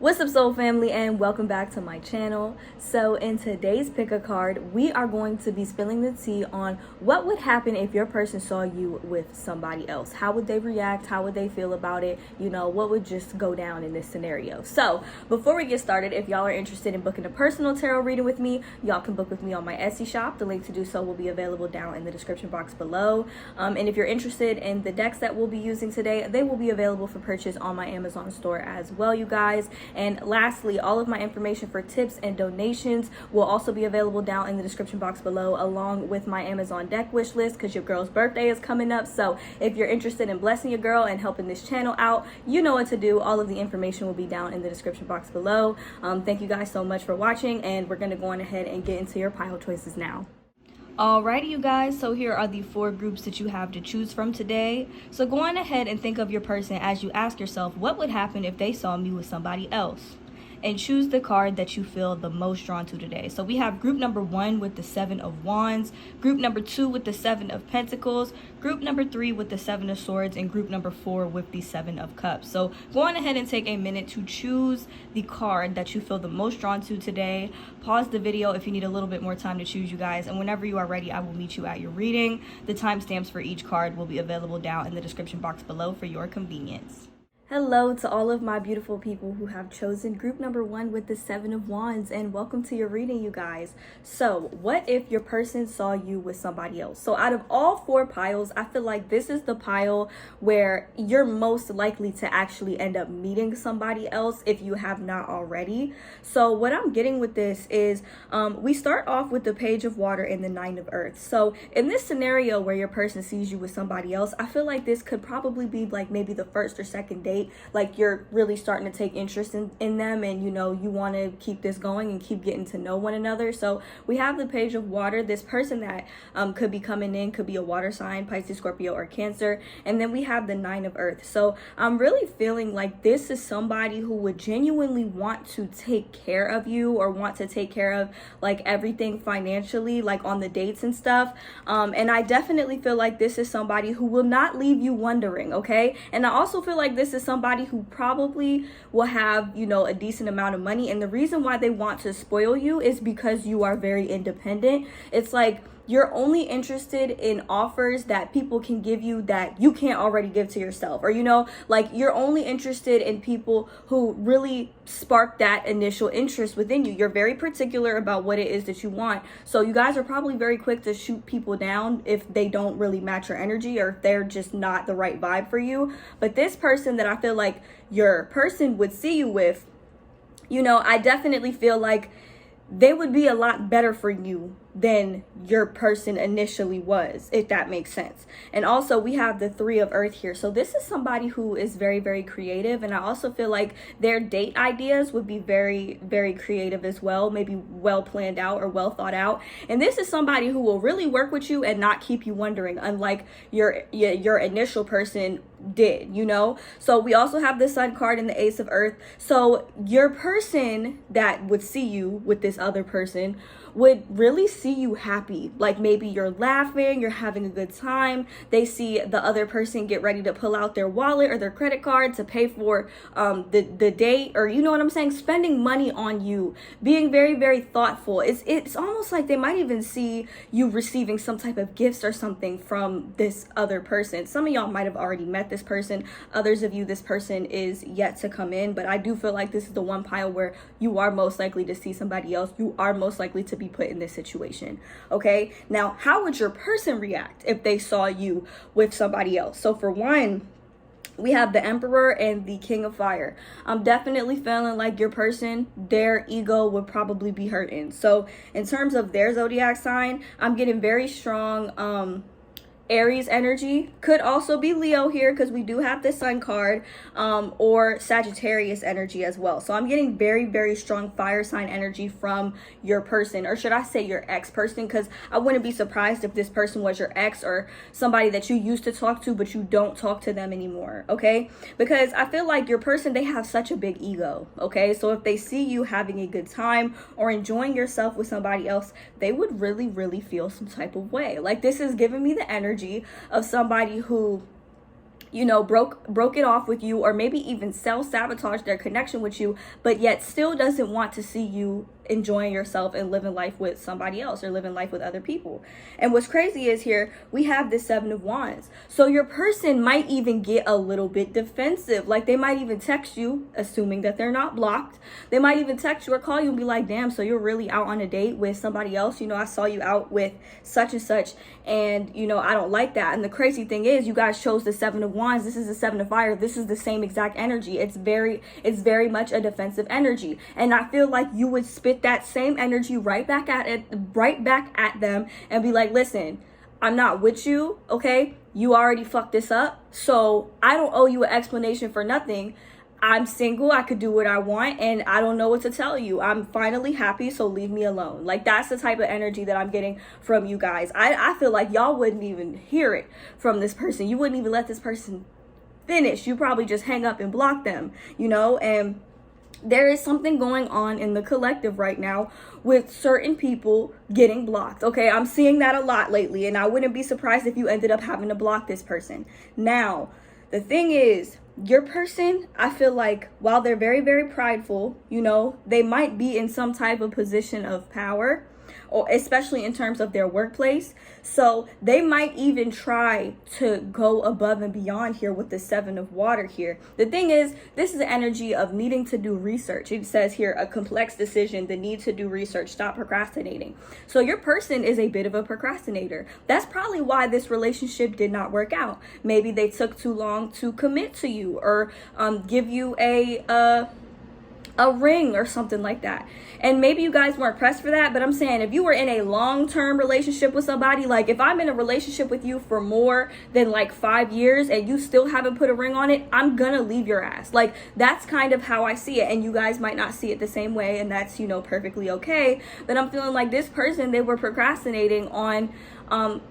What's up, soul family, and welcome back to my channel. So in today's pick a card, we are going to be spilling the tea on what would happen if your person saw you with somebody else. How would they react? How would they feel about it? You know, what would just go down in this scenario? So before we get started, if y'all are interested in booking a personal tarot reading with me, y'all can book with me on my Etsy shop. The link to do so will be available down in the description box below. And if you're interested in the decks that we'll be using today, they will be available for purchase on my Amazon store as well, you guys. And lastly, all of my information for tips and donations will also be available down in the description box below, along with my Amazon deck wish list, because your girl's birthday is coming up. So if you're interested in blessing your girl and helping this channel out, you know what to do. All of the information will be down in the description box below. Thank you guys so much for watching, and we're going to go on ahead and get into your pile choices now. Alrighty, you guys, so here are the 4 groups that you have to choose from today. So go on ahead and think of your person as you ask yourself, what would happen if they saw me with somebody else? And choose the card that you feel the most drawn to today. So we have group number 1 with the 7 of Wands, group number 2 with the 7 of Pentacles, group number 3 with the 7 of Swords, and group number 4 with the 7 of Cups. So go on ahead and take a minute to choose the card that you feel the most drawn to today. Pause the video if you need a little bit more time to choose, you guys, and whenever you are ready, I will meet you at your reading. The timestamps for each card will be available down in the description box below for your convenience. Hello to all of my beautiful people who have chosen group number 1 with the 7 of Wands, and welcome to your reading, you guys. So what if your person saw you with somebody else? So out of all 4 piles, I feel like this is the pile where you're most likely to actually end up meeting somebody else if you have not already. So what I'm getting with this is we start off with the Page of Water and the 9 of Earth. So in this scenario where your person sees you with somebody else, I feel like this could probably be like maybe the first or second date. Like you're really starting to take interest in them, and you know you want to keep this going and keep getting to know one another. So we have the Page of Water. This person that could be coming in could be a water sign, Pisces, Scorpio, or Cancer. And then we have the 9 of Earth. So I'm really feeling like this is somebody who would genuinely want to take care of you, or want to take care of like everything financially, like on the dates and stuff. And I definitely feel like this is somebody who will not leave you wondering, okay? And I also feel like this is somebody who probably will have, you know, a decent amount of money. And the reason why they want to spoil you is because you are very independent. It's like you're only interested in offers that people can give you that you can't already give to yourself. Or, you know, like you're only interested in people who really spark that initial interest within you. You're very particular about what it is that you want. So you guys are probably very quick to shoot people down if they don't really match your energy, or if they're just not the right vibe for you. But this person that I feel like your person would see you with, you know, I definitely feel like they would be a lot better for you than your person initially was, if that makes sense. And also we have the 3 of Earth here. So this is somebody who is very, very creative, and I also feel like their date ideas would be very, very creative as well, maybe well planned out or well thought out. And this is somebody who will really work with you and not keep you wondering, unlike your initial person did, you know. So we also have the Sun card and the Ace of Earth. So your person that would see you with this other person would really see you happy. Like maybe you're laughing, you're having a good time. They see the other person get ready to pull out their wallet or their credit card to pay for the date, or you know what I'm saying, spending money on you, being very, very thoughtful. It's almost like they might even see you receiving some type of gifts or something from this other person. Some of y'all might have already met this person. Others of you, this person is yet to come in, but I do feel like this is the one pile where you are most likely to see somebody else. You are most likely to be put in this situation. Okay, now how would your person react if they saw you with somebody else? So for one, we have the Emperor and the King of Fire. I'm definitely feeling like your person, their ego would probably be hurting. So in terms of their zodiac sign, I'm getting very strong Aries energy. Could also be Leo here because we do have the Sun card, or Sagittarius energy as well. So I'm getting very, very strong fire sign energy from your person, or should I say your ex-person, because I wouldn't be surprised if this person was your ex or somebody that you used to talk to but you don't talk to them anymore, okay? Because I feel like your person, they have such a big ego, okay? So if they see you having a good time or enjoying yourself with somebody else, they would really, really feel some type of way. Like this is giving me the energy of somebody who broke it off with you, or maybe even self-sabotage their connection with you, but yet still doesn't want to see you enjoying yourself and living life with somebody else or living life with other people. And what's crazy is here we have the Seven of Wands. So your person might even get a little bit defensive. Like they might even text you, assuming that they're not blocked. They might even text you or call you and be like, damn, so you're really out on a date with somebody else? I saw you out with such and such, and I don't like that. And the crazy thing is, you guys chose the Seven of Wands. This is the Seven of Fire. This is the same exact energy. It's very much a defensive energy. And I feel like you would spit that same energy right back at them and be like, listen, I'm not with you, okay? You already fucked this up, so I don't owe you an explanation for nothing. I'm single, I could do what I want, and I don't know what to tell you. I'm finally happy, so leave me alone. Like, that's the type of energy that I'm getting from you guys. I feel like y'all wouldn't even hear it from this person. You wouldn't even let this person finish. You probably just hang up and block them, and there is something going on in the collective right now with certain people getting blocked. Okay, I'm seeing that a lot lately, and I wouldn't be surprised if you ended up having to block this person. Now, the thing is, your person, I feel like, while they're very, very prideful, they might be in some type of position of power, or especially in terms of their workplace. So they might even try to go above and beyond here with the Seven of Water here. The thing is, this is the energy of needing to do research. It says here, a complex decision, the need to do research, stop procrastinating. So your person is a bit of a procrastinator. That's probably why this relationship did not work out. Maybe they took too long to commit to you, or give you a ring or something like that. And maybe you guys weren't pressed for that, but I'm saying, if you were in a long-term relationship with somebody, like if I'm in a relationship with you for more than like 5 years and you still haven't put a ring on it, I'm gonna leave your ass. Like, that's kind of how I see it. And you guys might not see it the same way, and that's, perfectly okay. But I'm feeling like this person, they were procrastinating on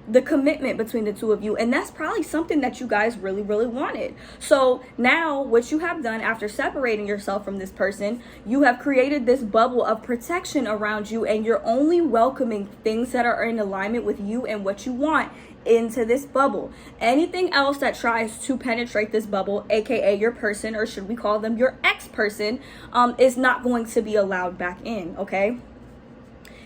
the commitment between the two of you, and that's probably something that you guys really, really wanted. So now what you have done after separating yourself from this person, you have created this bubble of protection around you, and you're only welcoming things that are in alignment with you and what you want into this bubble. Anything else that tries to penetrate this bubble, aka your person, or should we call them your ex-person, is not going to be allowed back in, okay?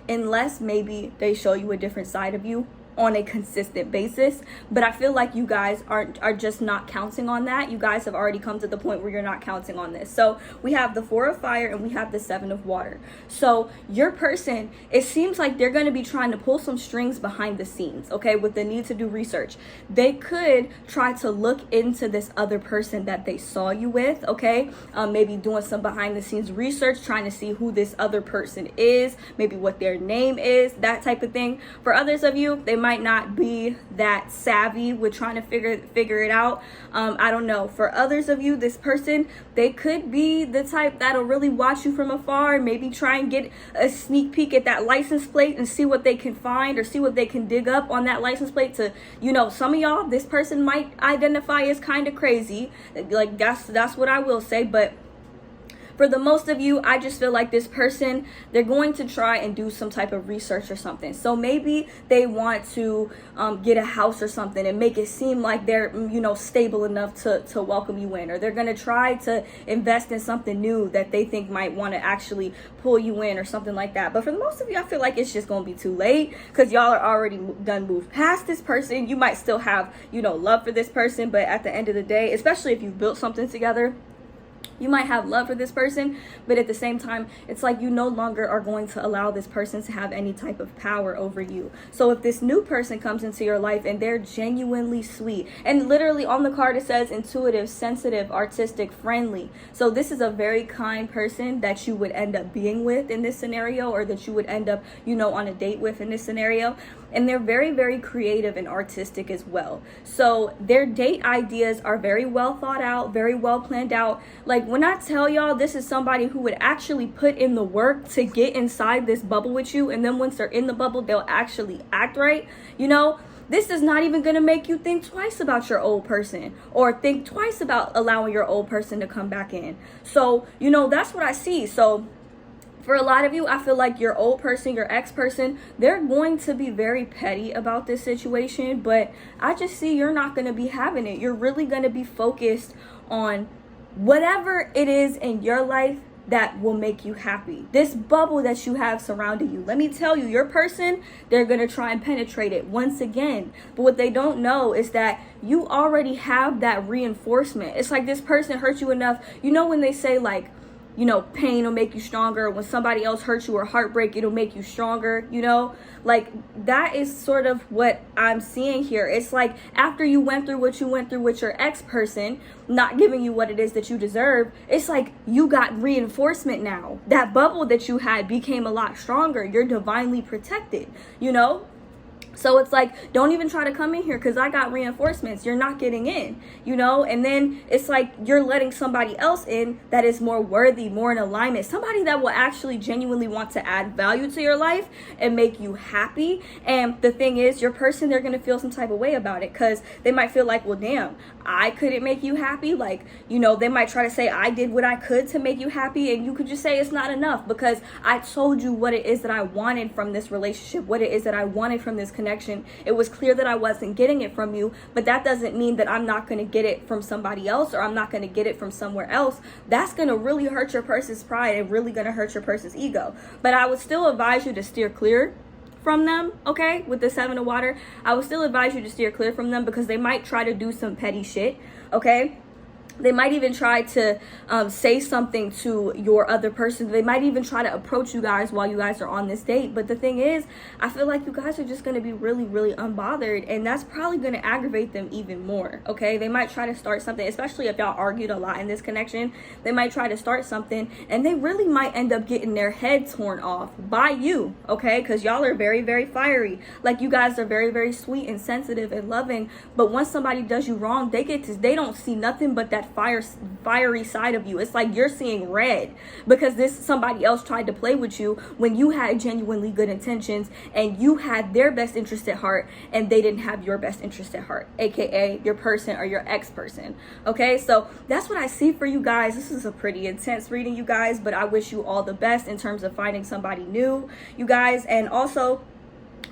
Unless maybe they show you a different side of you on a consistent basis. But I feel like you guys are just not counting on that. You guys have already come to the point where you're not counting on this. So we have the Four of Fire and we have the Seven of Water. So your person, it seems like they're going to be trying to pull some strings behind the scenes, okay, with the need to do research. They could try to look into this other person that they saw you with, okay, maybe doing some behind the scenes research, trying to see who this other person is, maybe what their name is, that type of thing. For others of you, they might not be that savvy with trying to figure it out. I don't know. For others of you, this person, they could be the type that'll really watch you from afar and maybe try and get a sneak peek at that license plate and see what they can find or see what they can dig up on that license plate to, some of y'all, this person might identify as kind of crazy. Like, that's what I will say. But for the most of you, I just feel like this person, they're going to try and do some type of research or something. So maybe they want to get a house or something and make it seem like they're, stable enough to welcome you in. Or they're going to try to invest in something new that they think might want to actually pull you in or something like that. But for the most of you, I feel like it's just going to be too late because y'all are already done moved past this person. You might still have, love for this person. But at the end of the day, especially if you've built something together, you might have love for this person, but at the same time, it's like you no longer are going to allow this person to have any type of power over you. So if this new person comes into your life and they're genuinely sweet, and literally on the card it says intuitive, sensitive, artistic, friendly. So this is a very kind person that you would end up being with in this scenario, or that you would end up, on a date with in this scenario. And they're very, very creative and artistic as well. So their date ideas are very well thought out, very well planned out. Like, when I tell y'all, this is somebody who would actually put in the work to get inside this bubble with you. And then once they're in the bubble, they'll actually act right. This is not even going to make you think twice about your old person or think twice about allowing your old person to come back in. So, that's what I see. So For a lot of you, I feel like your old person, your ex-person, they're going to be very petty about this situation, but I just see you're not going to be having it. You're really going to be focused on whatever it is in your life that will make you happy. This bubble that you have surrounding you. Let me tell you, your person, they're going to try and penetrate it once again. But what they don't know is that you already have that reinforcement. It's like this person hurt you enough. You know when they say like, you know, pain will make you stronger. When somebody else hurts you or heartbreak, it'll make you stronger, you know? Like, that is sort of what I'm seeing here. It's like after you went through what you went through with your ex-person, not giving you what it is that you deserve, it's like you got reinforcement now. That bubble that you had became a lot stronger. You're divinely protected, you know? So it's like, don't even try to come in here because I got reinforcements. You're not getting in, you know? And then it's like you're letting somebody else in that is more worthy, more in alignment. Somebody that will actually genuinely want to add value to your life and make you happy. And the thing is, your person, they're going to feel some type of way about it because they might feel like, well, damn, I couldn't make you happy. Like, you know, they might try to say I did what I could to make you happy. And you could just say it's not enough because I told you what it is that I wanted from this relationship, what it is that I wanted from this connection. It was clear that I wasn't getting it from you, but that doesn't mean that I'm not going to get it from somebody else or I'm not going to get it from somewhere else. That's going to really hurt your person's pride and really going to hurt your person's ego. But I would still advise you to steer clear from them, okay? With the 7 of water, I would still advise you to steer clear from them because they might try to do some petty shit, okay? They might even try to say something to your other person. They might even try to approach you guys while you guys are on this date. But the thing is, I feel like you guys are just going to be really, really unbothered. And that's probably going to aggravate them even more, okay? They might try to start something, especially if y'all argued a lot in this connection. They might try to start something and they really might end up getting their head torn off by you, okay? Because y'all are very, very fiery. Like, you guys are very, very sweet and sensitive and loving. But once somebody does you wrong, they don't see nothing but that fiery side of you. It's like you're seeing red because somebody else tried to play with you when you had genuinely good intentions and you had their best interest at heart and they didn't have your best interest at heart, aka your person or your ex-person. Okay, so that's what I see for you guys. This is a pretty intense reading, you guys, but I wish you all the best in terms of finding somebody new, you guys. And also,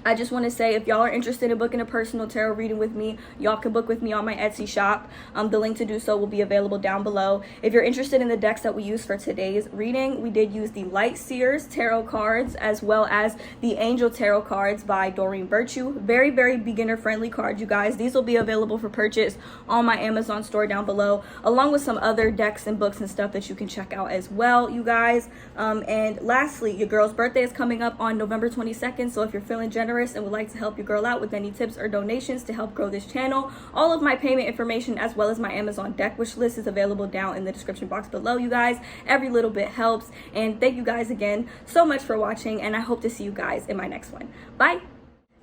I just want to say, if y'all are interested in booking a personal tarot reading with me, y'all can book with me on my Etsy shop. The link to do so will be available down below. If you're interested in the decks that we used for today's reading, we did use the Light Seers tarot cards as well as the Angel tarot cards by Doreen Virtue. Very, very beginner friendly cards, you guys. These will be available for purchase on my Amazon store down below, along with some other decks and books and stuff that you can check out as well, you guys. And lastly, your girl's birthday is coming up on November 22nd, so if you're feeling generous and would like to help your girl out with any tips or donations to help grow this channel, all of my payment information as well as my Amazon deck wish list is available down in the description box below, you guys. Every little bit helps. And thank you guys again so much for watching, and I hope to see you guys in my next one. Bye.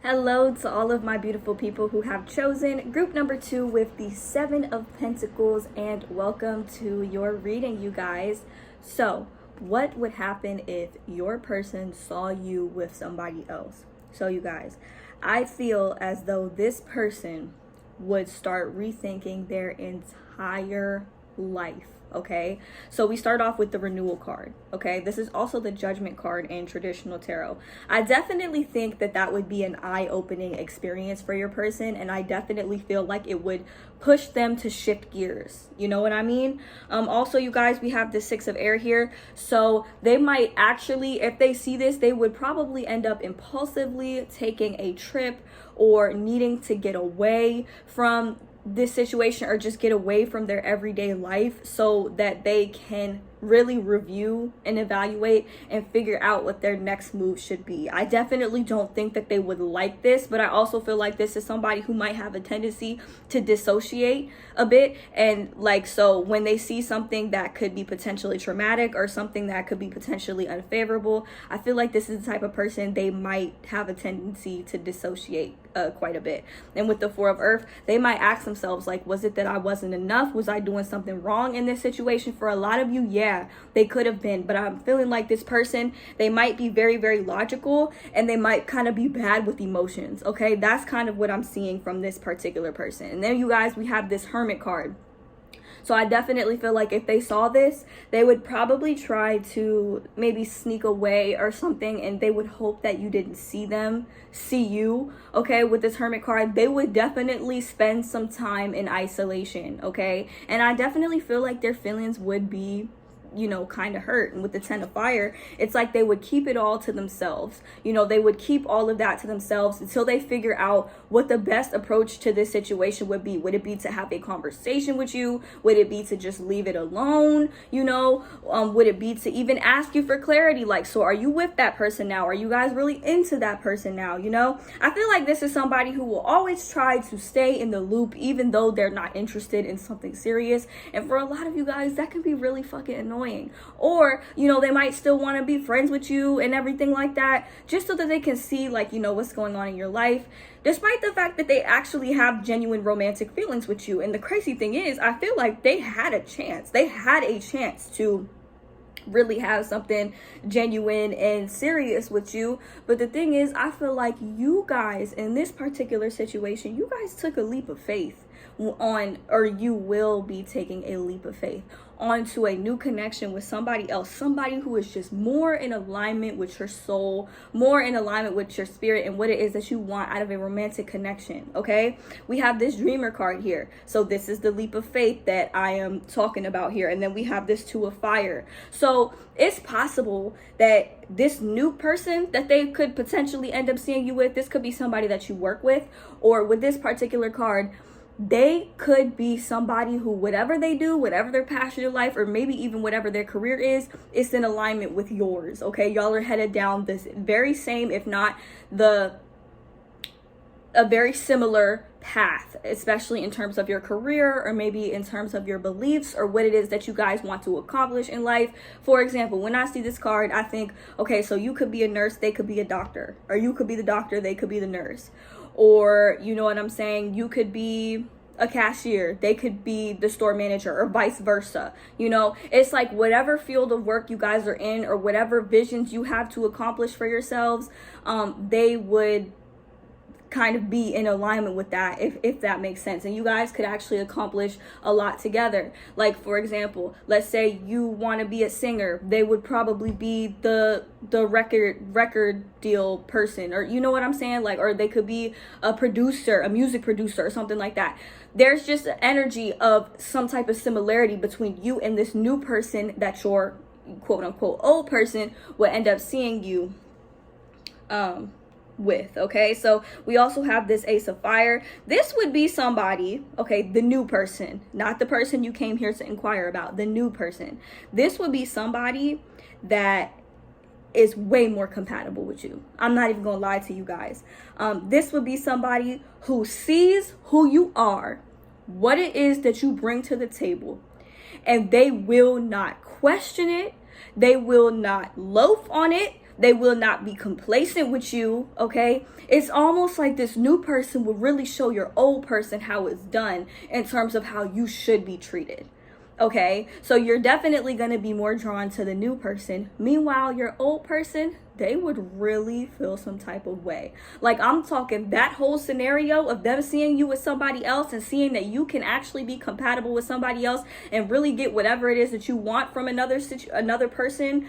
Hello to all of my beautiful people who have chosen group number 2 with the 7 of Pentacles, and welcome to your reading, you guys. So what would happen if your person saw you with somebody else? So you guys, I feel as though this person would start rethinking their entire life, okay? So we start off with the Renewal card, okay? This is also the Judgment card in traditional tarot. I definitely think that that would be an eye-opening experience for your person, and I definitely feel like it would push them to shift gears. You know what I mean? Also, you guys, we have the 6 of Air here. So they might actually, if they see this, they would probably end up impulsively taking a trip or needing to get away from this situation or just get away from their everyday life so that they can really review and evaluate and figure out what their next move should be. I definitely don't think that they would like this, but I also feel like this is somebody who might have a tendency to dissociate a bit. And like, so when they see something that could be potentially traumatic or something that could be potentially unfavorable, I feel like this is the type of person they might have a tendency to dissociate quite a bit. And with the 4 of Earth, they might ask themselves, like, was it that I wasn't enough? Was I doing something wrong in this situation? For a lot of you, yeah, they could have been, but I'm feeling like this person, they might be very, very logical, and they might kind of be bad with emotions, okay? That's kind of what I'm seeing from this particular person. And then you guys, we have this Hermit card. So I definitely feel like if they saw this, they would probably try to maybe sneak away or something, and they would hope that you didn't see you, okay? With this Hermit card, they would definitely spend some time in isolation, okay? And I definitely feel like their feelings would be, you know, kind of hurt. And with the 10 of fire, it's like they would keep it all to themselves. You know, they would keep all of that to themselves until they figure out what the best approach to this situation would be. Would it be to have a conversation with you? Would it be to just leave it alone? You know, would it be to even ask you for clarity? Like, so are you with that person now? Are you guys really into that person now? You know, I feel like this is somebody who will always try to stay in the loop, even though they're not interested in something serious. And for a lot of you guys, that can be really fucking annoying. Or, you know, they might still want to be friends with you and everything like that, just so that they can see, like, you know, what's going on in your life, despite the fact that they actually have genuine romantic feelings with you. And the crazy thing is, I feel like they had a chance to really have something genuine and serious with you. But the thing is, I feel like you guys in this particular situation, you guys took a leap of faith or you will be taking a leap of faith onto a new connection with somebody else, somebody who is just more in alignment with your soul, more in alignment with your spirit and what it is that you want out of a romantic connection. Okay, we have this Dreamer card here, so this is the leap of faith that I am talking about here. And then we have this Two of Fire. So it's possible that this new person that they could potentially end up seeing you with, this could be somebody that you work with, or with this particular card, they could be somebody who, whatever they do, whatever their passion in life, or maybe even whatever their career is, it's in alignment with yours. Okay, y'all are headed down this very same, if not a very similar path, especially in terms of your career, or maybe in terms of your beliefs, or what it is that you guys want to accomplish in life. For example, when I see this card, I think, okay, so you could be a nurse, they could be a doctor, or you could be the doctor, they could be the nurse. Or, you know what I'm saying, you could be a cashier, they could be the store manager, or vice versa. You know, it's like whatever field of work you guys are in, or whatever visions you have to accomplish for yourselves, they would kind of be in alignment with that, if that makes sense. And you guys could actually accomplish a lot together. Like, for example, let's say you want to be a singer, they would probably be the record deal person, or you know what I'm saying, like, or they could be a producer, a music producer, or something like that. There's just an energy of some type of similarity between you and this new person that your quote unquote old person will end up seeing you with. Okay, so we also have this Ace of Fire. This would be somebody, okay, the new person, not the person you came here to inquire about, the new person. This would be somebody that is way more compatible with you. I'm not even gonna lie to you guys. This would be somebody who sees who you are, what it is that you bring to the table, and they will not question it, they will not loaf on it, they will not be complacent with you. Okay, it's almost like this new person will really show your old person how it's done in terms of how you should be treated. Okay, so you're definitely going to be more drawn to the new person. Meanwhile, your old person, they would really feel some type of way. Like, I'm talking that whole scenario of them seeing you with somebody else and seeing that you can actually be compatible with somebody else and really get whatever it is that you want from another person.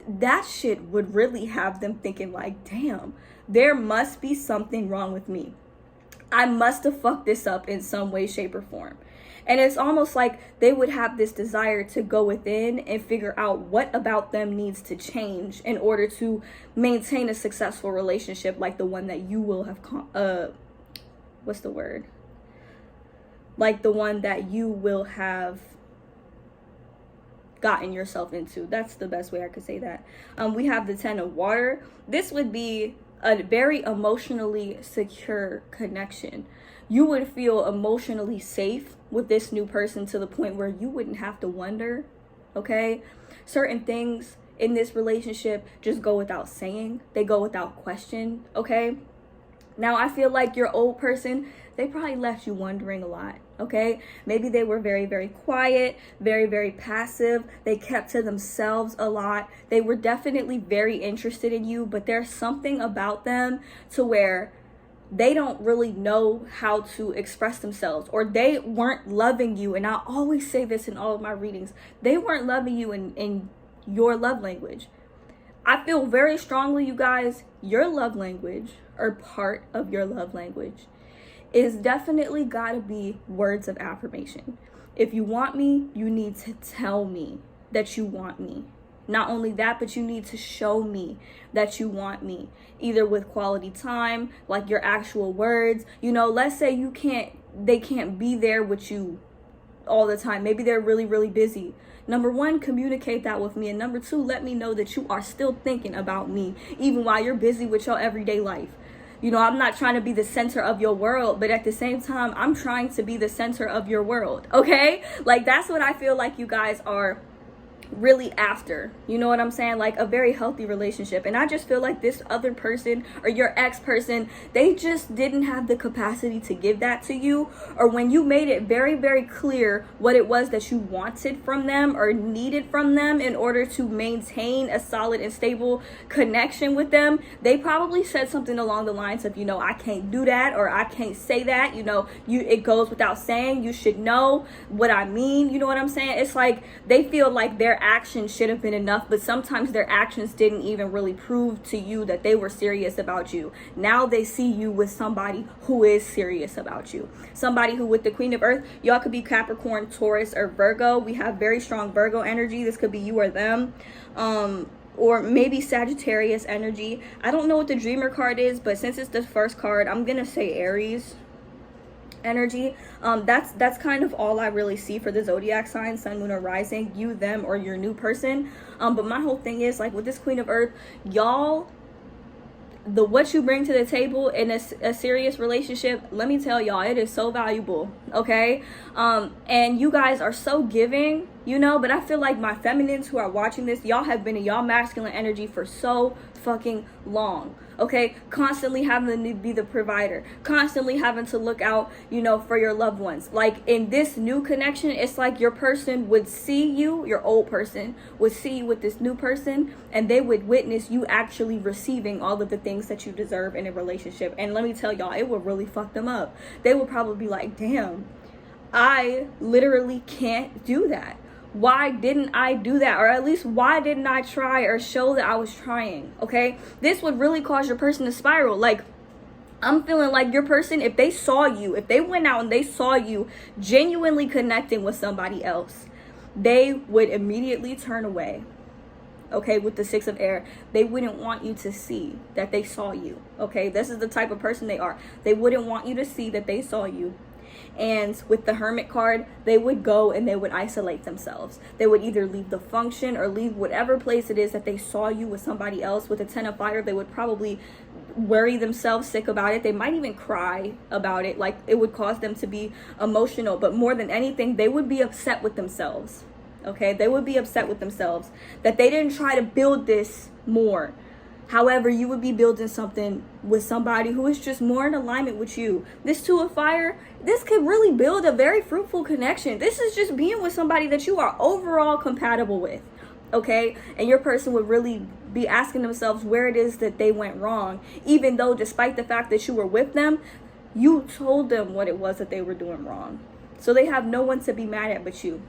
That shit would really have them thinking like, damn, there must be something wrong with me. I must have fucked this up in some way, shape, or form. And it's almost like they would have this desire to go within and figure out what about them needs to change in order to maintain a successful relationship like the one that you will have, like the one that you will have gotten yourself into. That's the best way I could say that. We have the 10 of Water. This would be a very emotionally secure connection. You would feel emotionally safe with this new person to the point where you wouldn't have to wonder. Okay, certain things in this relationship just go without saying, they go without question. Okay, now I feel like your old person, they probably left you wondering a lot. Okay, maybe they were very, very quiet, very, very passive. They kept to themselves a lot. They were definitely very interested in you, but there's something about them to where they don't really know how to express themselves, or they weren't loving you. And I always say this in all of my readings, they weren't loving you in your love language. I feel very strongly, you guys, your love language, or part of your love language, is definitely gotta be words of affirmation. If you want me, you need to tell me that you want me. Not only that, but you need to show me that you want me, either with quality time, like your actual words. You know, let's say they can't be there with you all the time. Maybe they're really, really busy. Number one, communicate that with me. And number two, let me know that you are still thinking about me, even while you're busy with your everyday life. You know, I'm not trying to be the center of your world, but at the same time, I'm trying to be the center of your world, okay? Like, that's what I feel like you guys are really after. You know what I'm saying? Like, a very healthy relationship. And I just feel like this other person, or your ex person, they just didn't have the capacity to give that to you. Or when you made it very, very clear what it was that you wanted from them or needed from them in order to maintain a solid and stable connection with them, they probably said something along the lines of, you know, I can't do that, or I can't say that, you know, it goes without saying, you should know what I mean. You know what I'm saying? It's like they feel like their actions should have been enough, but sometimes their actions didn't even really prove to you that they were serious about you. Now they see you with somebody who is serious about you. Somebody who, with the Queen of Earth, y'all could be Capricorn, Taurus, or Virgo. We have very strong Virgo energy. This could be you or them. Or maybe Sagittarius energy. I don't know what the Dreamer card is, but since it's the first card, I'm gonna say Aries energy. That's kind of all I really see for the zodiac sign, sun, moon, or rising, you, them, or your new person. But my whole thing is, like, with this Queen of Earth, y'all, what you bring to the table in a serious relationship, let me tell y'all, it is so valuable, okay? And you guys are so giving, you know, but I feel like my feminines who are watching this, y'all have been in y'all masculine energy for so fucking long, okay? Constantly having to be the provider, constantly having to look out, you know, for your loved ones. Like, in this new connection, it's like your person would see you, your old person would see you with this new person, and they would witness you actually receiving all of the things that you deserve in a relationship. And let me tell y'all, it would really fuck them up. They would probably be like, damn, I literally can't do that. Why didn't I do that? Or at least, why didn't I try or show that I was trying? Okay, this would really cause your person to spiral. Like, I'm feeling like your person, if they saw you, if they went out and they saw you genuinely connecting with somebody else, they would immediately turn away. Okay, with the Six of Air, they wouldn't want you to see that they saw you. Okay, this is the type of person they are. They wouldn't want you to see that they saw you. And with the Hermit card, they would go and they would isolate themselves. They would either leave the function or leave whatever place it is that they saw you with somebody else. With the Ten of Fire, they would probably worry themselves sick about it. They might even cry about it. Like, it would cause them to be emotional. But more than anything, they would be upset with themselves. Okay, they would be upset with themselves that they didn't try to build this more. However, you would be building something with somebody who is just more in alignment with you. This Two of Fire, this could really build a very fruitful connection. This is just being with somebody that you are overall compatible with, okay? And your person would really be asking themselves where it is that they went wrong, even though despite the fact that you were with them, you told them what it was that they were doing wrong. So they have no one to be mad at but you.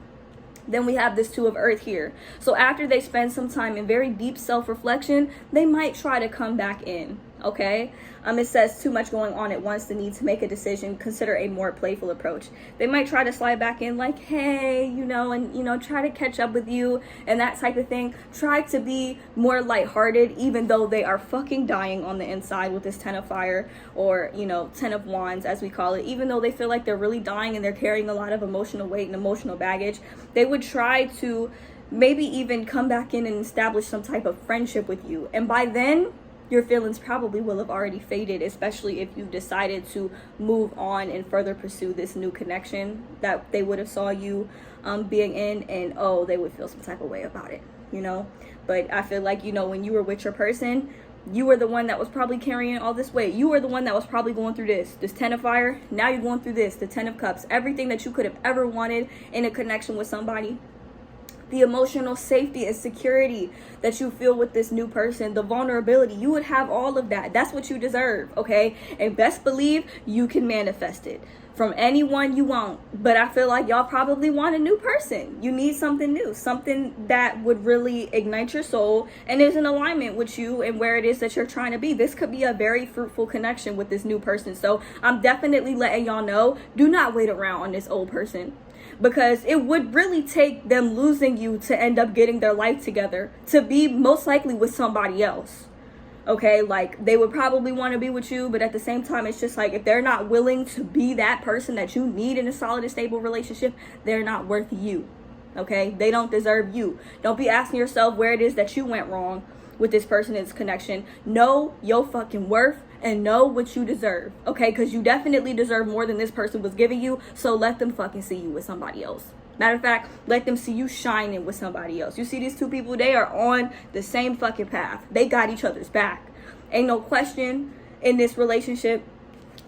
Then we have this Two of Earth here. So after they spend some time in very deep self-reflection, they might try to come back in, okay? It says too much going on at once, the need to make a decision, consider a more playful approach. They might try to slide back in like, hey, you know, and, you know, try to catch up with you and that type of thing. Try to be more lighthearted, even though they are fucking dying on the inside with this Ten of Fire, or, you know, Ten of Wands as we call it. Even though they feel like they're really dying and they're carrying a lot of emotional weight and emotional baggage, they would try to maybe even come back in and establish some type of friendship with you. And by then, your feelings probably will have already faded, especially if you decided to move on and further pursue this new connection that they would have saw you being in, and oh, they would feel some type of way about it, you know? But I feel like, you know, when you were with your person, you were the one that was probably carrying all this weight. You were the one that was probably going through this Ten of Fire. Now you're going through this, the Ten of Cups. Everything that you could have ever wanted in a connection with somebody, the emotional safety and security that you feel with this new person, the vulnerability. You would have all of that. That's what you deserve, okay? And best believe you can manifest it from anyone you want. But I feel like y'all probably want a new person. You need something new, something that would really ignite your soul and is in alignment with you and where it is that you're trying to be. This could be a very fruitful connection with this new person. So I'm definitely letting y'all know, do not wait around on this old person, because it would really take them losing you to end up getting their life together, to be most likely with somebody else. Okay, like they would probably want to be with you, but at the same time, it's just like, if they're not willing to be that person that you need in a solid and stable relationship, they're not worth you. Okay, they don't deserve you. Don't be asking yourself where it is that you went wrong with this person in this connection. Know your fucking worth and know what you deserve. Okay, because you definitely deserve more than this person was giving you. So let them fucking see you with somebody else. Matter of fact, let them see you shining with somebody else. You see these two people, they are on the same fucking path. They got each other's back. Ain't no question in this relationship.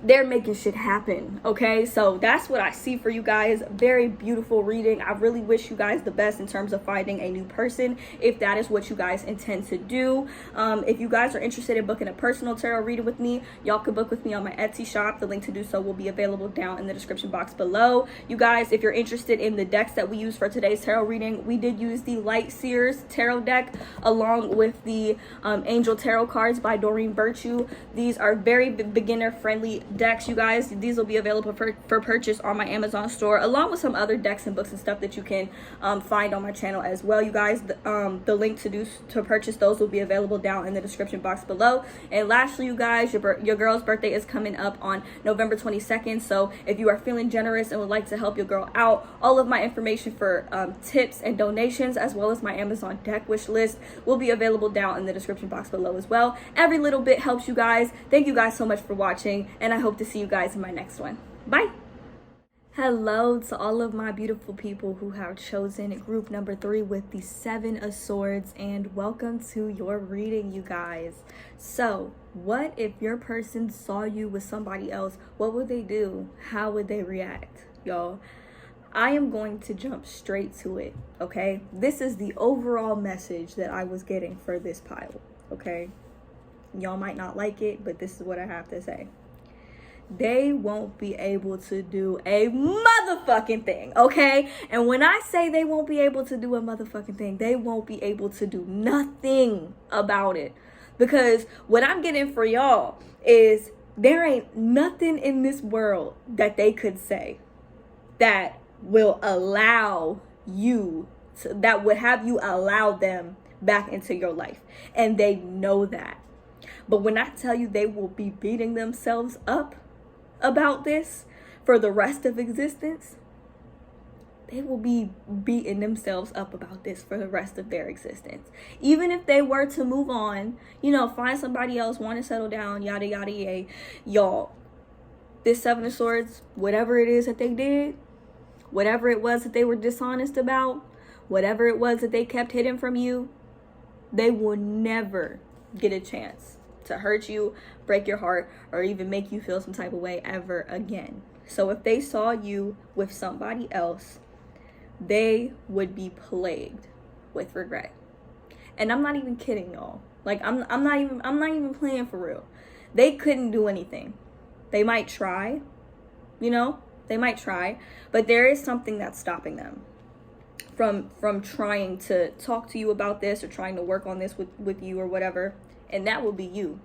They're making shit happen, okay? So that's what I see for you guys. Very beautiful reading. I really wish you guys the best in terms of finding a new person, if that is what you guys intend to do. If you guys are interested in booking a personal tarot reading with me, y'all can book with me on my Etsy shop. The link to do so will be available down in the description box below. You guys, if you're interested in the decks that we use for today's tarot reading, we did use the Light Seers tarot deck along with the Angel Tarot cards by Doreen Virtue. These are very beginner friendly decks, you guys. These will be available for purchase on my Amazon store, along with some other decks and books and stuff that you can find on my channel as well, you guys. The link to purchase those will be available down in the description box below. And lastly, you guys, your girl's birthday is coming up on November 22nd, so if you are feeling generous and would like to help your girl out, all of my information for tips and donations, as well as my Amazon deck wish list, will be available down in the description box below as well. Every little bit helps, you guys. Thank you guys so much for watching, and I hope to see you guys in my next one. Bye. Hello to all of my beautiful people who have chosen group number 3 with the 7 of Swords, and welcome to your reading, you guys. So what if your person saw you with somebody else? What would they do? How would they react? Y'all, I am going to jump straight to it, okay? This is the overall message that I was getting for this pile, okay? Y'all might not like it, but this is what I have to say. They won't be able to do a motherfucking thing, okay? And when I say they won't be able to do a motherfucking thing, they won't be able to do nothing about it. Because what I'm getting for y'all is there ain't nothing in this world that they could say that will allow you to, that would have you allow them back into your life. And they know that. But when I tell you they will be beating themselves up about this for the rest of existence, they will be beating themselves up about this for the rest of their existence. Even if they were to move on, you know, find somebody else, want to settle down, yada yada yada, y'all, this 7 of Swords, whatever it is that they did, whatever it was that they were dishonest about, whatever it was that they kept hidden from you, they will never get a chance to hurt you, break your heart, or even make you feel some type of way ever again. So if they saw you with somebody else, they would be plagued with regret. And I'm not even kidding, y'all. Like I'm not even playing for real. They couldn't do anything. They might try, you know, they might try, but there is something that's stopping them from trying to talk to you about this or trying to work on this with you or whatever. And that will be you.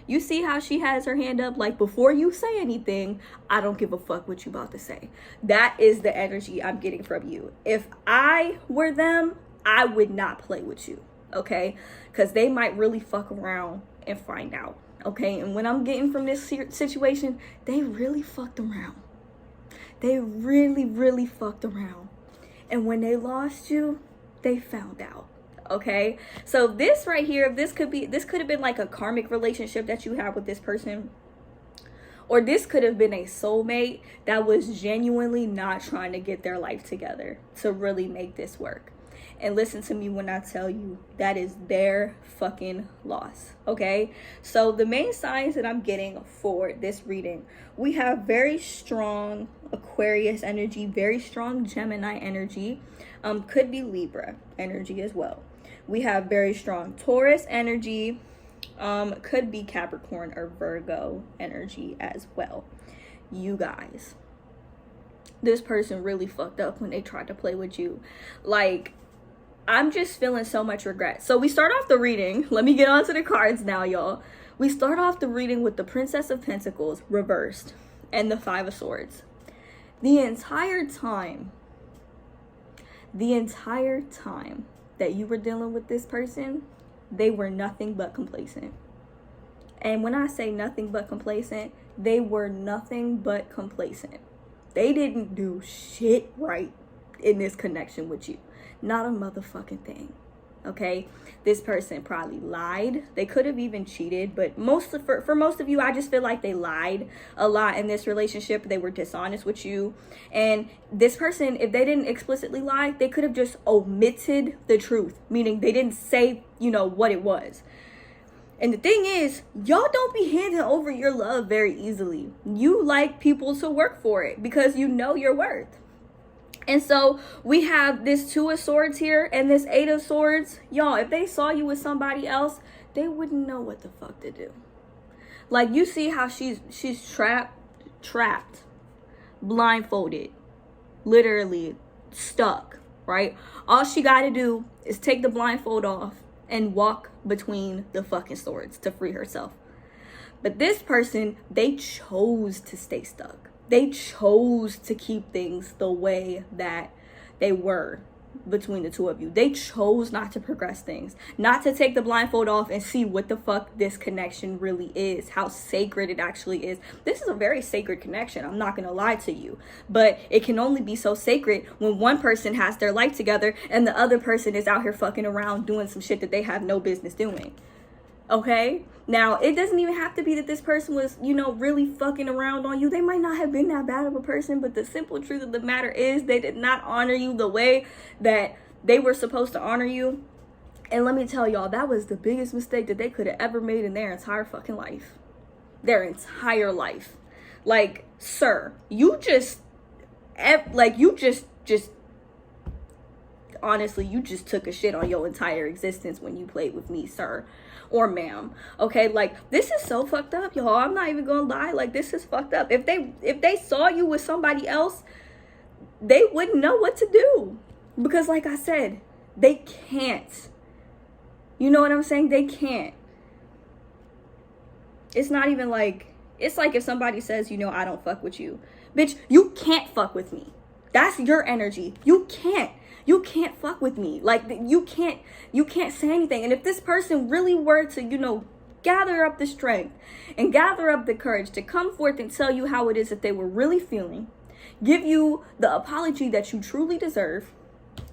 You see how she has her hand up? Like, before you say anything, I don't give a fuck what you about to say. That is the energy I'm getting from you. If I were them, I would not play with you, okay? Because they might really fuck around and find out, okay? And what I'm getting from this situation, they really fucked around. They really, really fucked around. And when they lost you, they found out. Okay, so this right here, this could have been like a karmic relationship that you have with this person, or this could have been a soulmate that was genuinely not trying to get their life together to really make this work. And listen to me when I tell you that is their fucking loss. Okay, so the main signs that I'm getting for this reading, we have very strong Aquarius energy, very strong Gemini energy, could be Libra energy as well. We have very strong Taurus energy, could be Capricorn or Virgo energy as well. You guys, this person really fucked up when they tried to play with you. Like, I'm just feeling so much regret. So we start off the reading. Let me get on to the cards now, y'all. We start off the reading with the Princess of Pentacles reversed and the Five of Swords. The entire time that you were dealing with this person, they were nothing but complacent. And when I say nothing but complacent, they were nothing but complacent. They didn't do shit right in this connection with you. Not a motherfucking thing. Okay? This person probably lied. They could have even cheated, but for most of you, I just feel like they lied a lot in this relationship. They were dishonest with you. And this person, if they didn't explicitly lie, they could have just omitted the truth, meaning they didn't say, what it was. And the thing is, y'all don't be handing over your love very easily. You like people to work for it because you know your worth. And so we have this Two of Swords here and this Eight of Swords. Y'all, if they saw you with somebody else, they wouldn't know what the fuck to do. Like, you see how she's trapped, blindfolded, literally stuck, right? All she got to do is take the blindfold off and walk between the fucking swords to free herself. But this person, they chose to stay stuck. They chose to keep things the way that they were between the two of you. They chose not to progress things, not to take the blindfold off and see what the fuck this connection really is, how sacred it actually is. This is a very sacred connection, I'm not gonna lie to you, but it can only be so sacred when one person has their life together and the other person is out here fucking around doing some shit that they have no business doing. Okay? Now, it doesn't even have to be that this person was, really fucking around on you. They might not have been that bad of a person, but the simple truth of the matter is they did not honor you the way that they were supposed to honor you. And let me tell y'all, that was the biggest mistake that they could have ever made in their entire fucking life. Their entire life. Like, sir, honestly, you just took a shit on your entire existence when you played with me, sir or ma'am. Okay, like, this is so fucked up, y'all. I'm not even gonna lie. Like, this is fucked up. If they saw you with somebody else, they wouldn't know what to do, because like I said, they can't. You know what I'm saying? They can't. It's not even like, it's like if somebody says, I don't fuck with you. Bitch, you can't fuck with me. That's your energy. You can't fuck with me. Like, you can't say anything. And if this person really were to, gather up the strength and gather up the courage to come forth and tell you how it is that they were really feeling, give you the apology that you truly deserve,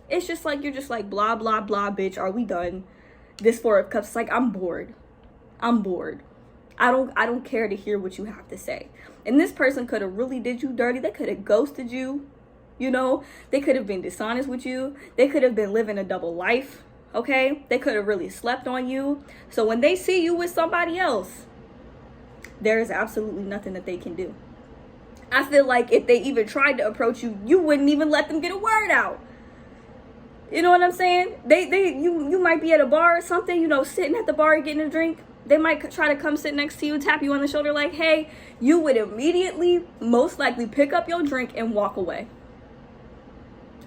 it's just like, you're just like, blah, blah, blah, bitch, are we done? This Four of Cups, like, I'm bored. I don't care to hear what you have to say. And this person could have really did you dirty. They could have ghosted you. They could have been dishonest with you. They could have been living a double life, okay? They could have really slept on you. So when they see you with somebody else, there is absolutely nothing that they can do. I feel like if they even tried to approach you, you wouldn't even let them get a word out. You know what I'm saying? You might be at a bar or something, sitting at the bar getting a drink. They might try to come sit next to you, tap you on the shoulder like, hey, you would immediately, most likely, pick up your drink and walk away.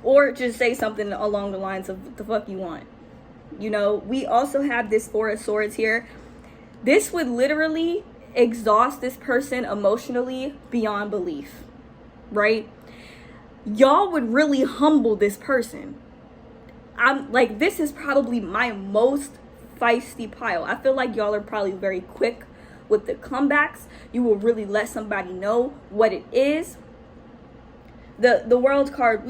Or just say something along the lines of what the fuck you want. We also have this Four of Swords here. This would literally exhaust this person emotionally beyond belief, right? Y'all would really humble this person. I'm like, this is probably my most feisty pile. I feel like y'all are probably very quick with the comebacks. You will really let somebody know what it is. The World card,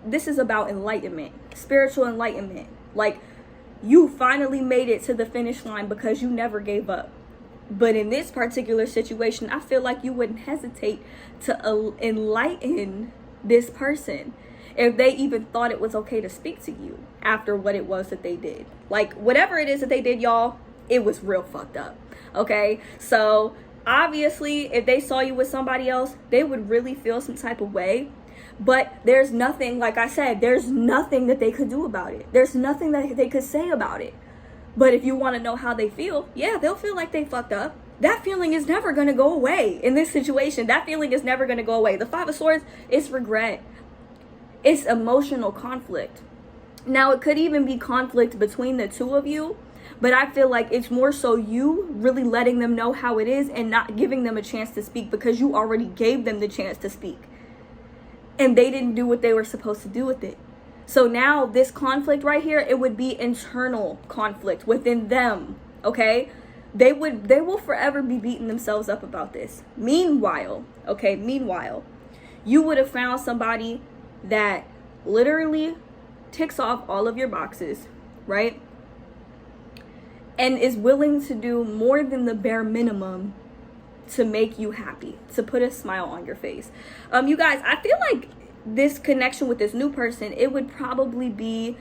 this is about enlightenment, spiritual enlightenment. Like, you finally made it to the finish line because you never gave up. But in this particular situation, I feel like you wouldn't hesitate to enlighten this person if they even thought it was okay to speak to you. after what it was that they did. Like, whatever it is that they did, y'all, it was real fucked up. Okay, so obviously if they saw you with somebody else, they would really feel some type of way. But there's nothing, like I said, there's nothing that they could do about it. There's nothing that they could say about it. But if you want to know how they feel, yeah, they'll feel like they fucked up. That feeling is never going to go away in this situation. That feeling is never going to go away. The Five of Swords is regret. It's emotional conflict. Now, it could even be conflict between the two of you, but I feel like it's more so you really letting them know how it is and not giving them a chance to speak, because you already gave them the chance to speak. And they didn't do what they were supposed to do with it. So now this conflict right here, it would be internal conflict within them, okay? They will forever be beating themselves up about this. Meanwhile, you would have found somebody that literally ticks off all of your boxes, right? And is willing to do more than the bare minimum to make you happy, to put a smile on your face. You guys, I feel like this connection with this new person, it would probably be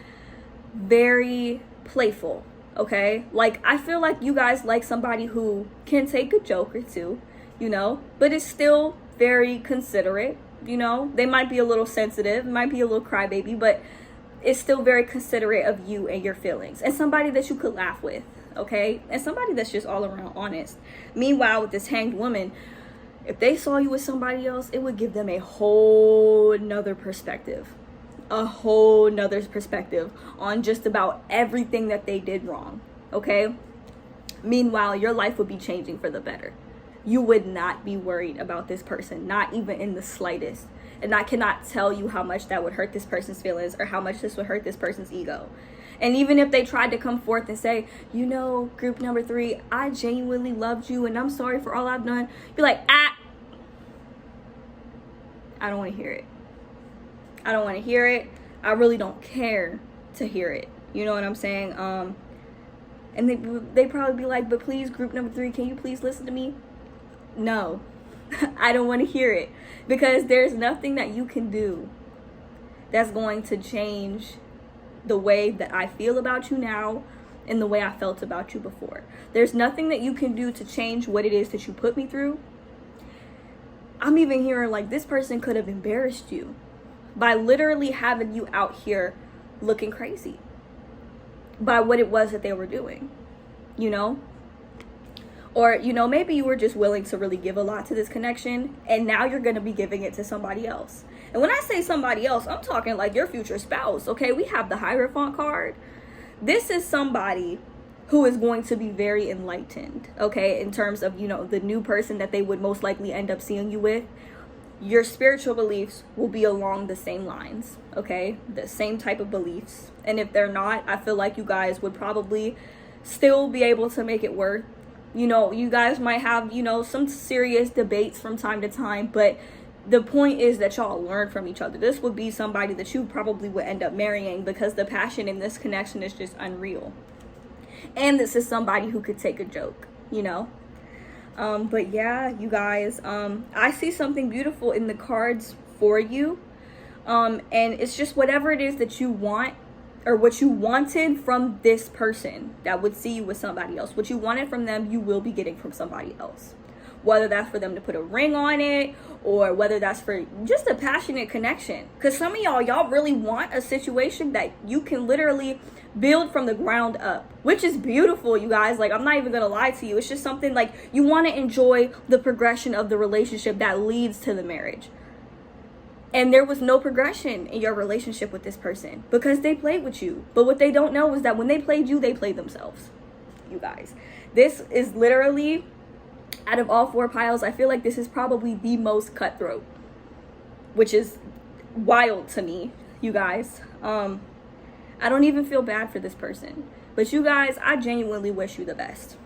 very playful, okay? Like, I feel like you guys like somebody who can take a joke or two, you know, but is still very considerate, you know? They might be a little sensitive, might be a little crybaby, but it's still very considerate of you and your feelings. And somebody that you could laugh with, okay? And somebody that's just all around honest. Meanwhile, with this Hanged Woman, if they saw you with somebody else, it would give them a whole nother perspective. A whole nother perspective on just about everything that they did wrong, okay? Meanwhile, your life would be changing for the better. You would not be worried about this person, not even in the slightest. And I cannot tell you how much that would hurt this person's feelings or how much this would hurt this person's ego. And even if they tried to come forth and say, you know, group number 3, I genuinely loved you and I'm sorry for all I've done, be like, I don't want to hear it. I don't want to hear it. I really don't care to hear it. You know what I'm saying? And they probably be like, but please, group number 3, can you please listen to me? No, I don't want to hear it, because there's nothing that you can do that's going to change the way that I feel about you now and the way I felt about you before. There's nothing that you can do to change what it is that you put me through. I'm even hearing like this person could have embarrassed you by literally having you out here looking crazy by what it was that they were doing, you know? Or, you know, maybe you were just willing to really give a lot to this connection, and now you're going to be giving it to somebody else. And when I say somebody else, I'm talking like your future spouse, okay? We have the Hierophant card. This is somebody who is going to be very enlightened, okay? In terms of, you know, the new person that they would most likely end up seeing you with. Your spiritual beliefs will be along the same lines, okay? The same type of beliefs. And if they're not, I feel like you guys would probably still be able to make it work. You know, you guys might have, you know, some serious debates from time to time, but the point is that y'all learn from each other. This would be somebody that you probably would end up marrying, because the passion in this connection is just unreal. And this is somebody who could take a joke, you know? But yeah, you guys, I see something beautiful in the cards for you. And it's just whatever it is that you want, or what you wanted from this person that would see you with somebody else. What you wanted from them, you will be getting from somebody else. Whether that's for them to put a ring on it, or whether that's for just a passionate connection. Because some of y'all really want a situation that you can literally build from the ground up, which is beautiful, you guys. Like, I'm not even gonna lie to you. It's just something like you want to enjoy the progression of the relationship that leads to the marriage. And there was no progression in your relationship with this person because they played with you. But what they don't know is that when they played you, they played themselves. You guys, this is literally, out of all 4 piles, I feel like this is probably the most cutthroat, which is wild to me, you guys. I don't even feel bad for this person. But you guys, I genuinely wish you the best,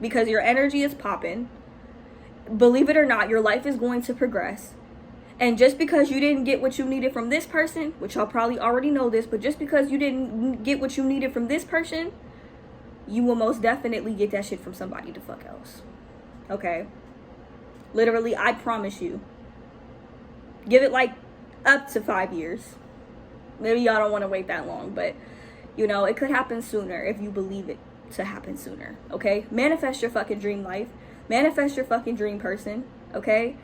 because your energy is popping. Believe it or not, your life is going to progress. And just because you didn't get what you needed from this person, which y'all probably already know this, but just because you didn't get what you needed from this person, you will most definitely get that shit from somebody the fuck else. Okay? Literally, I promise you. Give it like up to 5 years. Maybe y'all don't want to wait that long, but You know, it could happen sooner if you believe it to happen sooner, okay? Manifest your fucking dream life. Manifest your fucking dream person, okay?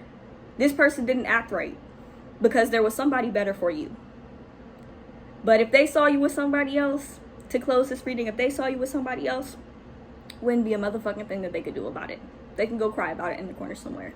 This person didn't act right because there was somebody better for you. But if they saw you with somebody else, to close this reading, if they saw you with somebody else, wouldn't be a motherfucking thing that they could do about it. They can go cry about it in the corner somewhere.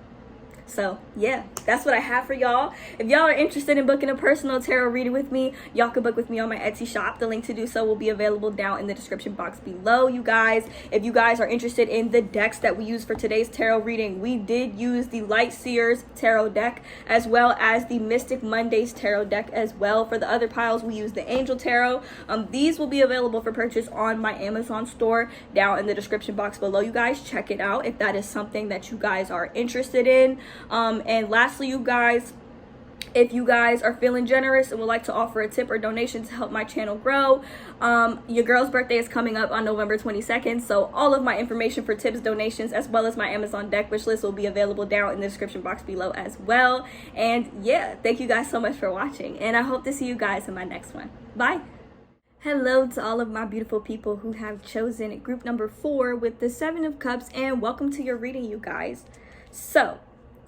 So yeah, that's what I have for y'all. If y'all are interested in booking a personal tarot reading with me, y'all can book with me on my Etsy shop. The link to do so will be available down in the description box below, you guys. If you guys are interested in the decks that we use for today's tarot reading, we did use the Light Seers tarot deck as well as the Mystic Mondays tarot deck as well. For the other piles, we use the Angel Tarot. These will be available for purchase on my Amazon store down in the description box below, you guys. Check it out if that is something that you guys are interested in. And lastly, you guys, if you guys are feeling generous and would like to offer a tip or donation to help my channel grow, your girl's birthday is coming up on November 22nd. So all of my information for tips, donations, as well as my Amazon deck wish list will be available down in the description box below as well. And yeah, thank you guys so much for watching. And I hope to see you guys in my next one. Bye. Hello to all of my beautiful people who have chosen group number 4 with the 7 of Cups, and welcome to your reading, you guys. So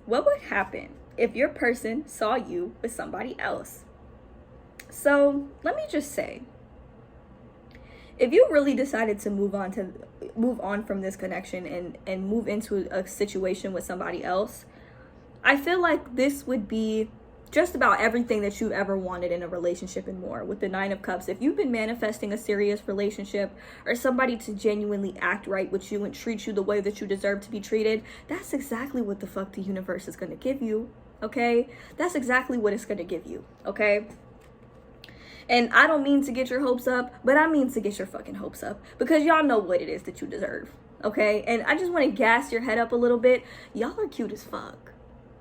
what would happen if your person saw you with somebody else? So let me just say, if you really decided to move on from this connection and move into a situation with somebody else, I feel like this would be just about everything that you've ever wanted in a relationship and more. With the 9 of Cups, if you've been manifesting a serious relationship or somebody to genuinely act right with you and treat you the way that you deserve to be treated, that's exactly what the fuck the universe is going to give you, okay? That's exactly what it's going to give you, okay? And I don't mean to get your hopes up, but I mean to get your fucking hopes up, because y'all know what it is that you deserve, okay? And I just want to gas your head up a little bit. Y'all are cute as fuck.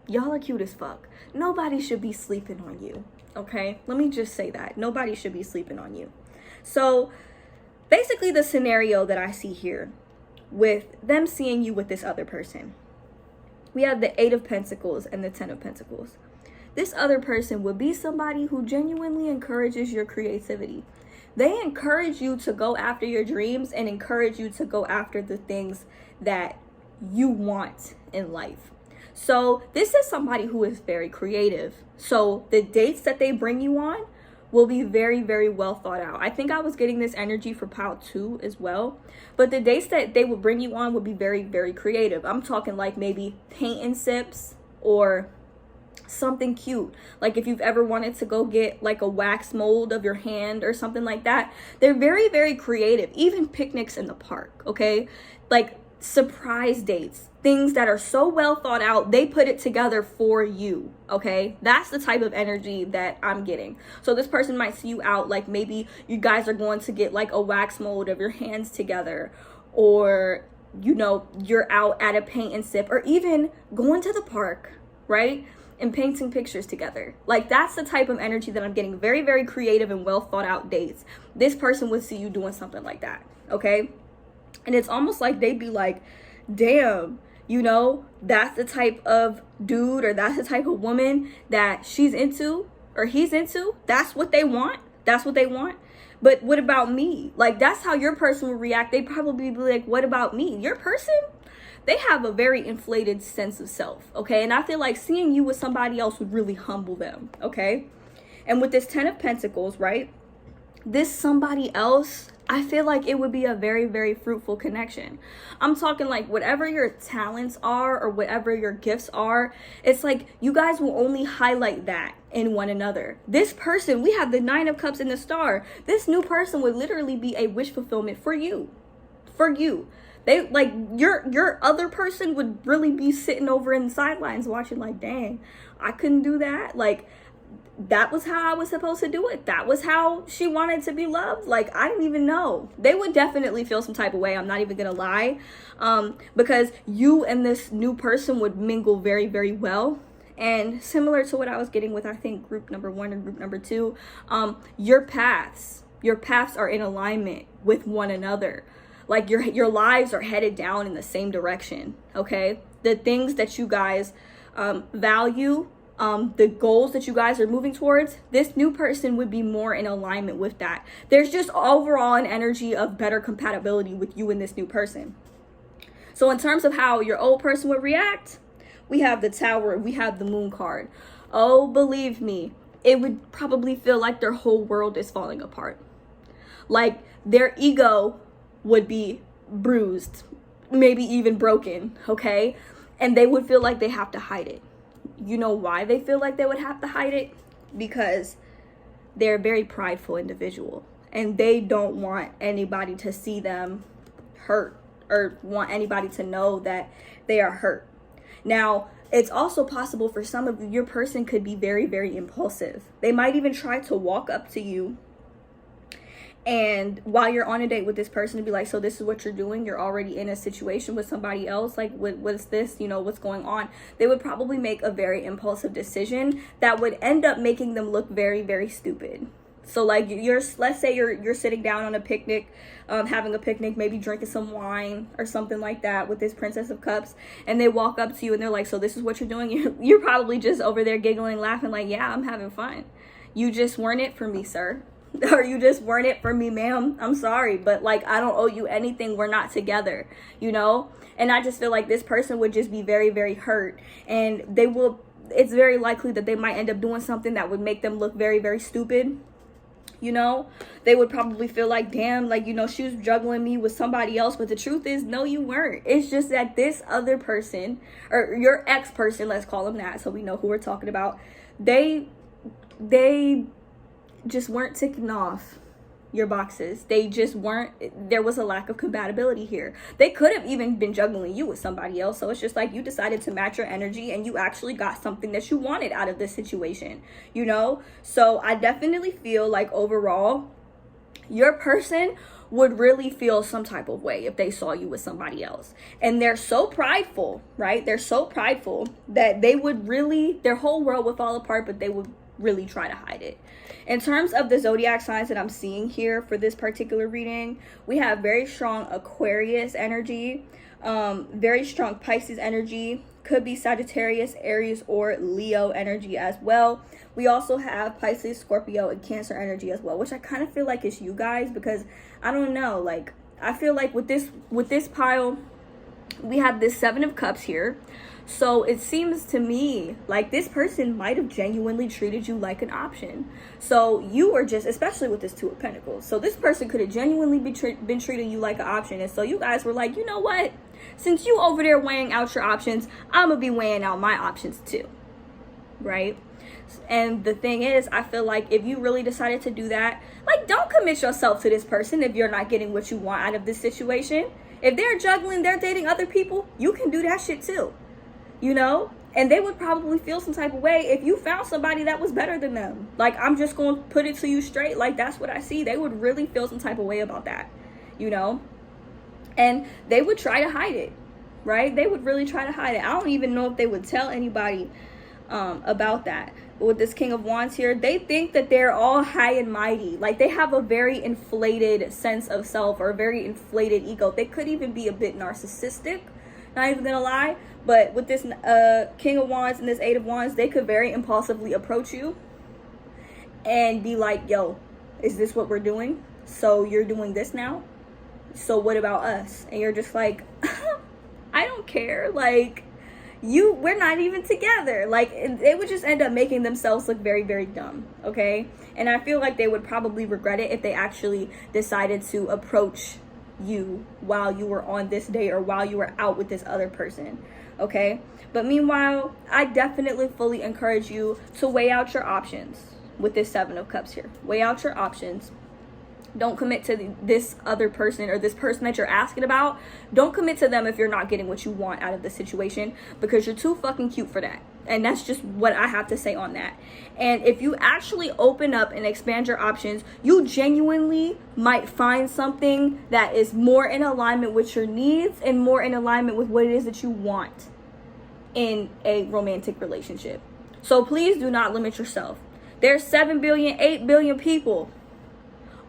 Y'all are cute as fuck. Nobody should be sleeping on you, okay? Let me just say that. Nobody should be sleeping on you. So basically the scenario that I see here with them seeing you with this other person, we have the 8 of Pentacles and the 10 of Pentacles. This other person would be somebody who genuinely encourages your creativity. They encourage you to go after your dreams and encourage you to go after the things that you want in life. So this is somebody who is very creative. So the dates that they bring you on will be very, very well thought out. I think I was getting this energy for pile 2 as well. But the dates that they will bring you on will be very, very creative. I'm talking like maybe paint and sips or something cute. Like if you've ever wanted to go get like a wax mold of your hand or something like that. They're very, very creative. Even picnics in the park, okay? Like surprise dates, things that are so well thought out, they put it together for you, okay? That's the type of energy that I'm getting. So this person might see you out, like maybe you guys are going to get like a wax mold of your hands together, or you know, you're out at a paint and sip, or even going to the park, right? And painting pictures together. Like that's the type of energy that I'm getting. Very, very creative and well thought out dates. This person would see you doing something like that, okay? And it's almost like they'd be like, damn, you know, that's the type of dude or that's the type of woman that she's into or he's into. That's what they want. That's what they want. But what about me? Like, that's how your person would react. They'd probably be like, what about me? Your person, they have a very inflated sense of self, okay? And I feel like seeing you with somebody else would really humble them, okay? And with this 10 of Pentacles, right? This somebody else, I feel like it would be a very, very fruitful connection. I'm talking like whatever your talents are or whatever your gifts are, it's like you guys will only highlight that in one another. This person, we have the 9 of Cups and the Star. This new person would literally be a wish fulfillment for you. For you. They like your other person would really be sitting over in the sidelines watching like, dang, I couldn't do that. Like, that was how I was supposed to do it. That was how she wanted to be loved. Like, I didn't even know. They would definitely feel some type of way. I'm not even gonna lie. Because you and this new person would mingle very, very well. And similar to what I was getting with, I think, group number 1 and group number 2, your paths are in alignment with one another. Like your lives are headed down in the same direction, okay? The things that you guys value the goals that you guys are moving towards, this new person would be more in alignment with that. There's just overall an energy of better compatibility with you and this new person. So in terms of how your old person would react, we have the Tower, we have the Moon card. Oh, believe me, it would probably feel like their whole world is falling apart. Like their ego would be bruised, maybe even broken, okay? And they would feel like they have to hide it. You know why they feel like they would have to hide it? Because they're a very prideful individual and they don't want anybody to see them hurt or want anybody to know that they are hurt. Now, it's also possible for some of you, your person could be very, very impulsive. They might even try to walk up to you, and while you're on a date with this person, to be like, so this is what you're doing, you're already in a situation with somebody else, like what's this, you know, what's going on? They would probably make a very impulsive decision that would end up making them look very, very stupid. So like let's say you're sitting down on a picnic, having a picnic, maybe drinking some wine or something like that with this Princess of Cups, and they walk up to you and they're like, so this is what you're doing? You're probably just over there giggling, laughing like, yeah, I'm having fun. You just weren't it for me, sir. Or you just weren't it for me, ma'am. I'm sorry, but like, I don't owe you anything. We're not together, you know? And I just feel like this person would just be very, very hurt, and it's very likely that they might end up doing something that would make them look very, very stupid. You know, they would probably feel like, damn, like, you know, she was juggling me with somebody else. But the truth is, no, you weren't. It's just that this other person, or your ex person, let's call them that, so we know who we're talking about, they just weren't ticking off your boxes. They just weren't, there was a lack of compatibility here. They could have even been juggling you with somebody else. So it's just like you decided to match your energy and you actually got something that you wanted out of this situation, you know? So I definitely feel like overall, your person would really feel some type of way if they saw you with somebody else. And they're so prideful, right? They're so prideful that they would really, their whole world would fall apart, but they would really try to hide it. In terms of the zodiac signs that I'm seeing here for this particular reading, we have very strong Aquarius energy, very strong Pisces energy, could be Sagittarius, Aries, or Leo energy as well. We also have Pisces, Scorpio, and Cancer energy as well, which I kind of feel like it's you guys, because I don't know, like I feel like with this pile, we have this Seven of Cups here. So it seems to me like this person might have genuinely treated you like an option. So you were just, especially with this Two of Pentacles, so this person could have genuinely been treating you like an option. And so you guys were like, you know what? Since you over there weighing out your options, I'm going to be weighing out my options too. Right? And the thing is, I feel like if you really decided to do that, like, don't commit yourself to this person if you're not getting what you want out of this situation. If they're juggling, they're dating other people, you can do that shit too. You know, and they would probably feel some type of way if you found somebody that was better than them. Like, I'm just going to put it to you straight. Like, that's what I see. They would really feel some type of way about that, you know, and they would try to hide it, right? They would really try to hide it. I don't even know if they would tell anybody about that. But with this King of Wands here, they think that they're all high and mighty. Like, they have a very inflated sense of self, or a very inflated ego. They could even be a bit narcissistic. Not even gonna lie, but with this King of Wands and this Eight of Wands, they could very impulsively approach you and be like, yo, is this what we're doing? So you're doing this now? So what about us? And you're just like, I don't care. Like, we're not even together. Like, they would just end up making themselves look very, very dumb, okay? And I feel like they would probably regret it if they actually decided to approach you while you were on this date or while you were out with this other person, okay? But meanwhile, I definitely fully encourage you to weigh out your options with this Seven of Cups here. Weigh out your options. Don't commit to this other person, or this person that you're asking about. Don't commit to them if you're not getting what you want out of the situation, because you're too fucking cute for that. And that's just what I have to say on that. And if you actually open up and expand your options, you genuinely might find something that is more in alignment with your needs and more in alignment with what it is that you want in a romantic relationship. So please do not limit yourself. There's 7 billion, 8 billion people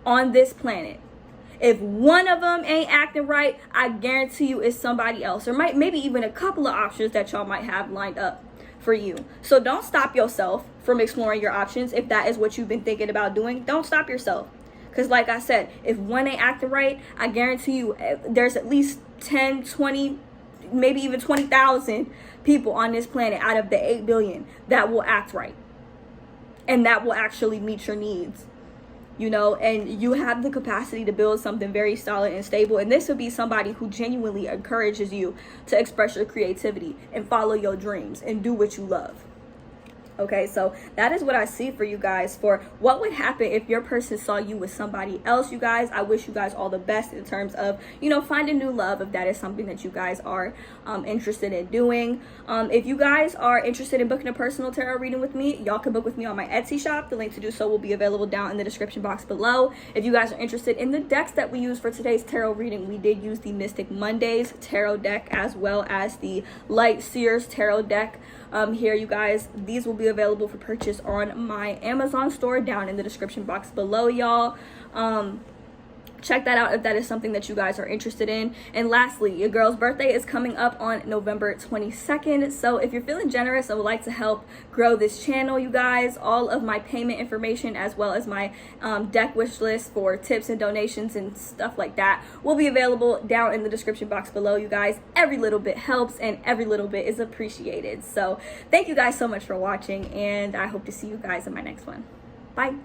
on this planet. If one of them ain't acting right, I guarantee you it's somebody else, or maybe even a couple of options that y'all might have lined up for you. So don't stop yourself from exploring your options. If that is what you've been thinking about doing, don't stop yourself. Because like I said, if one ain't acting right, I guarantee you there's at least 10, 20, maybe even 20,000 people on this planet out of the 8 billion that will act right. And that will actually meet your needs. You know, and you have the capacity to build something very solid and stable. And this would be somebody who genuinely encourages you to express your creativity and follow your dreams and do what you love. Okay, so that is what I see for you guys for what would happen if your person saw you with somebody else. You guys, I wish you guys all the best in terms of, you know, finding new love, if that is something that you guys are interested in doing. If you guys are interested in booking a personal tarot reading with me, y'all can book with me on my Etsy shop. The link to do so will be available down in the description box below. If you guys are interested in the decks that we use for today's tarot reading, we did use the Mystic Mondays tarot deck as well as the Light Seers tarot deck. Here, you guys, these will be available for purchase on my Amazon store down in the description box below, y'all. Check that out if that is something that you guys are interested in. And lastly, your girl's birthday is coming up on November 22nd. So if you're feeling generous and would like to help grow this channel, you guys, all of my payment information as well as my deck wish list for tips and donations and stuff like that will be available down in the description box below, you guys. Every little bit helps and every little bit is appreciated. So thank you guys so much for watching, and I hope to see you guys in my next one. Bye.